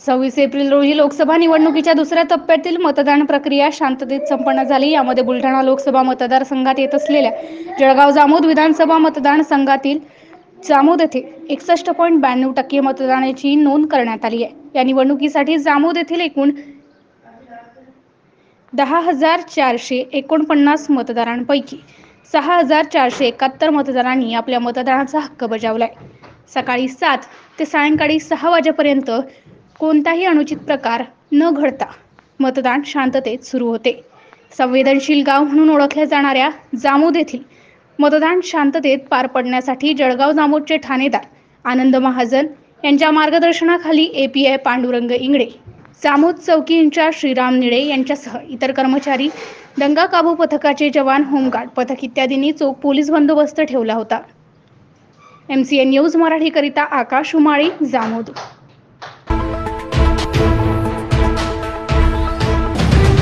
26 April रोजी लोकसभा निवडणुकीच्या दुसऱ्या टप्प्यातील मतदान प्रक्रिया शांततेत संपन्न झाली। यामध्ये बुलढाणा लोकसभा मतदारसंघात येत असलेल्या जळगाव जामोद विधानसभा मतदारसंघातील जामोद येथे 61.92% मतदानाची नोंद करण्यात आली आहे। या निवडणुकीसाठी जामोद येथील एकूण 10,449 मतदारांपैकी 6,471 मतदारांनी आपल्या मतदानाचा हक्क बजावलाय। सकाळी 7 ते सायंकाळी 6 वाजेपर्यंत कोणताही अनुचित प्रकार न घडता मतदान शांततेत सुरू होते। संवेदनशील गाव म्हणून ओळखल्या जाणाऱ्या जामोद येथील मतदान शांततेत पार पडण्यासाठी जळगाव जामोदचे ठाणेदार आनंद महाजन यांच्या मार्गदर्शनाखाली API पांडुरंग इंगळे, जामोद चौकी इंचार्ज श्रीराम निळे यांच्यासह इतर कर्मचारी, दंगा काबू पथकाचे जवान, होमगार्ड पथक इत्यादींनी चोख पोलीस बंदोबस्त ठेवला होता। MCN न्यूज मराठी करिता आकाश उमाळी, जामोद।